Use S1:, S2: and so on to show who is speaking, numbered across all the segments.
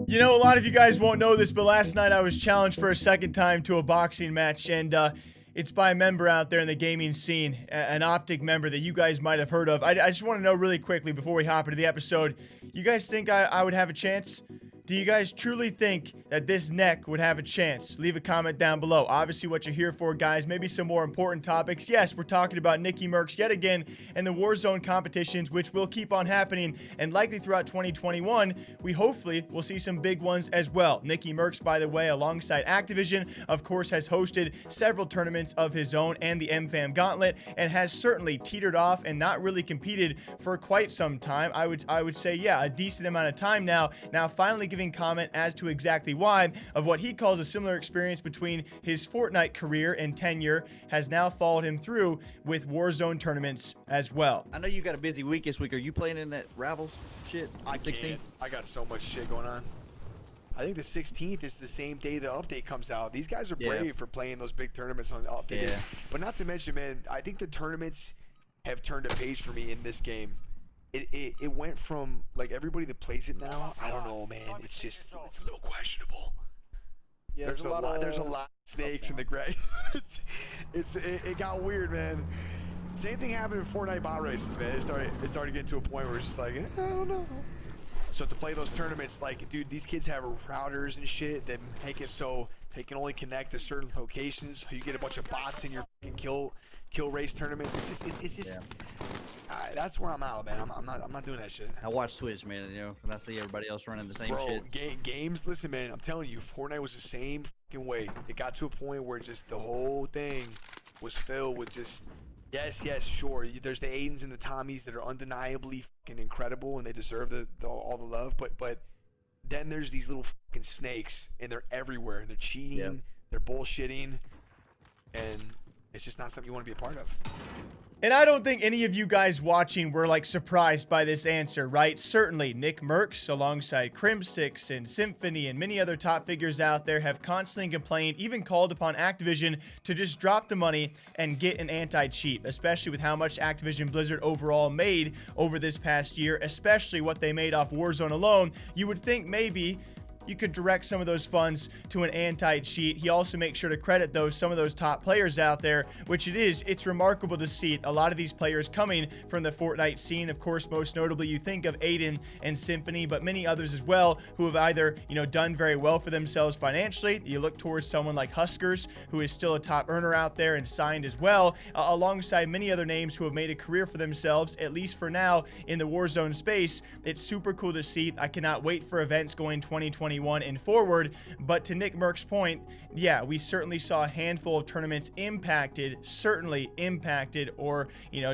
S1: You know, a lot of you guys won't know this, but last night I was challenged for a second time to a boxing match, and it's by a member out there in the gaming scene, an Optic member that you guys might have heard of. I just want to know really quickly before we hop into the episode, you guys think I would have a chance? Do you guys truly think that this neck would have a chance? Leave a comment down below. Obviously, what you're here for, guys, maybe some more important topics. Yes, we're talking about Nickmercs yet again and the Warzone competitions, which will keep on happening and likely throughout 2021. We hopefully will see some big ones as well. Nickmercs, by the way, alongside Activision, of course, has hosted several tournaments of his own and the MFAM Gauntlet, and has certainly teetered off and not really competed for quite some time. I would say, yeah, a decent amount of time now. Now, finally giving comment as to exactly why of what he calls a similar experience between his Fortnite career and tenure has now followed him through with Warzone tournaments as well.
S2: I know you got a busy week this week. Are you playing in that Ravels shit?
S3: I can't. I got so much shit going on. I think the 16th is the same day the update comes out. These guys are brave for playing those big tournaments on the update. Yeah. But not to mention, man, I think the tournaments have turned a page for me in this game. It went from like everybody that plays it now. I don't know, man. It's just it's a little questionable. Yeah, there's a lot of snakes in the gray. it got weird, man. Same thing happened in Fortnite bot races, man. It started getting to a point where it's just like I don't know. So to play those tournaments, like, dude, these kids have routers and shit that make it so they can only connect to certain locations. You get a bunch of bots in your fucking kill race tournaments. It's just. Yeah. That's where I'm out, man. I'm not doing that shit.
S2: I watch Twitch, man. You know, and I see everybody else running the same shit.
S3: Games. Listen, man. I'm telling you, Fortnite was the same fucking way. It got to a point where just the whole thing was filled with just yes, sure. There's the Aidens and the Tommies that are undeniably fucking incredible, and they deserve all the love. But then there's these little fucking snakes, and they're everywhere, and they're cheating, they're bullshitting, and it's just not something you want to be a part of.
S1: And I don't think any of you guys watching were like surprised by this answer, right? Certainly, Nickmercs, alongside Crimsix and Symphony and many other top figures out there, have constantly complained, even called upon Activision to just drop the money and get an anti-cheat, especially with how much Activision Blizzard overall made over this past year, especially what they made off Warzone alone. You would think maybe you could direct some of those funds to an anti-cheat. He also makes sure to credit some of those top players out there, which it's remarkable to see a lot of these players coming from the Fortnite scene. Of course, most notably, you think of Aiden and Symphony, but many others as well who have either, done very well for themselves financially. You look towards someone like Huskers, who is still a top earner out there and signed as well, alongside many other names who have made a career for themselves, at least for now, in the Warzone space. It's super cool to see. I cannot wait for events going 2021 and forward. But to Nickmercs' point, yeah, we certainly saw a handful of tournaments certainly impacted or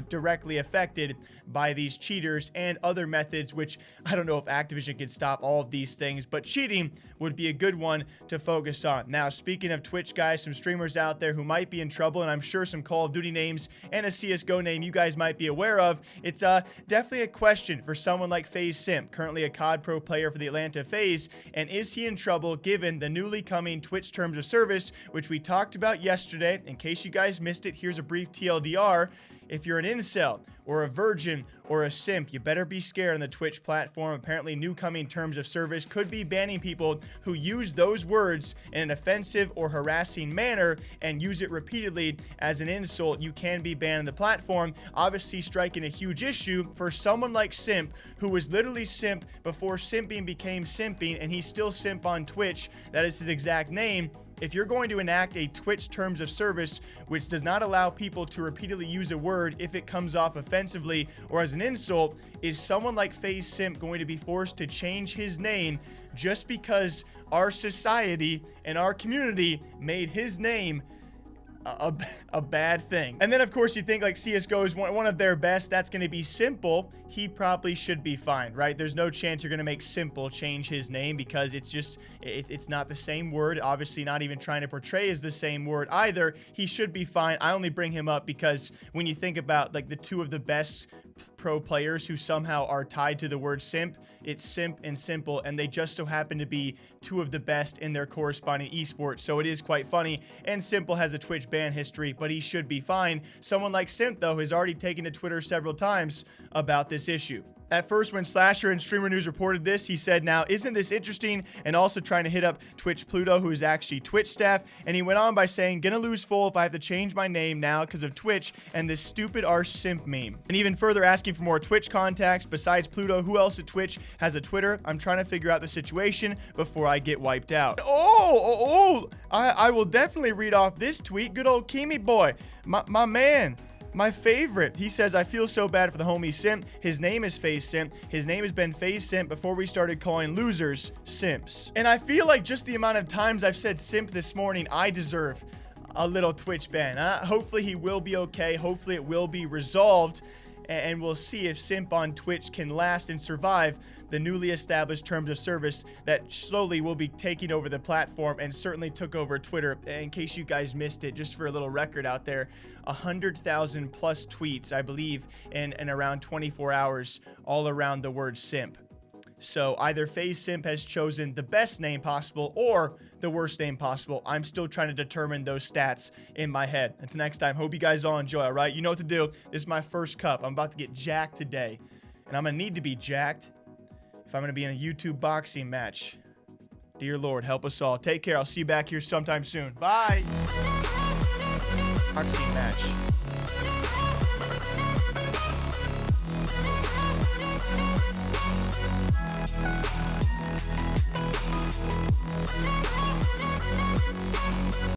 S1: directly affected by these cheaters and other methods, which I don't know if Activision can stop all of these things, but cheating would be a good one to focus on. Now, speaking of Twitch, guys, some streamers out there who might be in trouble, and I'm sure some Call of Duty names and a CSGO name you guys might be aware of. It's definitely a question for someone like FaZe Simp, currently a COD Pro player for the Atlanta FaZe, and is he in trouble given the newly coming Twitch terms of service, which we talked about yesterday? In case you guys missed it, here's a brief TLDR. If you're an incel or a virgin or a simp, you better be scared on the Twitch platform. Apparently, new coming terms of service could be banning people who use those words in an offensive or harassing manner and use it repeatedly as an insult. You can be banned on the platform, obviously striking a huge issue for someone like Simp, who was literally Simp before simping became simping, and he's still Simp on Twitch. That is his exact name. If you're going to enact a Twitch terms of service which does not allow people to repeatedly use a word if it comes off offensively or as an insult, is someone like FaZe Simp going to be forced to change his name just because our society and our community made his name a bad thing? And then, of course, you think like CSGO is one of their best. That's going to be S1mple. He probably should be fine, right? There's no chance you're going to make S1mple change his name because it's not the same word. Obviously, not even trying to portray as the same word either. He should be fine. I only bring him up because when you think about like the two of the best pro players who somehow are tied to the word simp, it's Simp and S1mple, and they just so happen to be two of the best in their corresponding esports. So it is quite funny. And S1mple has a Twitch ban history, but he should be fine. Someone like Simp, though, has already taken to Twitter several times about this issue. At first, when Slasher and Streamer News reported this, he said, now, isn't this interesting? And also trying to hit up Twitch Pluto, who is actually Twitch staff. And he went on by saying, gonna lose full if I have to change my name now because of Twitch and this stupid simp meme. And even further asking for more Twitch contacts. Besides Pluto, who else at Twitch has a Twitter? I'm trying to figure out the situation before I get wiped out. I will definitely read off this tweet. Good old Kimi boy, my man. My favorite. He says, I feel so bad for the homie Simp. His name is FaZe Simp. His name has been FaZe Simp before we started calling losers simps. And I feel like just the amount of times I've said simp this morning, I deserve a little Twitch ban. Hopefully he will be okay. Hopefully it will be resolved. And we'll see if simp on Twitch can last and survive the newly established terms of service that slowly will be taking over the platform and certainly took over Twitter. In case you guys missed it, just for a little record out there, 100,000 plus tweets, I believe, in around 24 hours, all around the word simp. So either FaZe Simp has chosen the best name possible or the worst name possible. I'm still trying to determine those stats in my head. Until next time, hope you guys all enjoy, all right? You know what to do. This is my first cup. I'm about to get jacked today, and I'm going to need to be jacked if I'm going to be in a YouTube boxing match. Dear Lord, help us all. Take care. I'll see you back here sometime soon. Bye. Boxing match.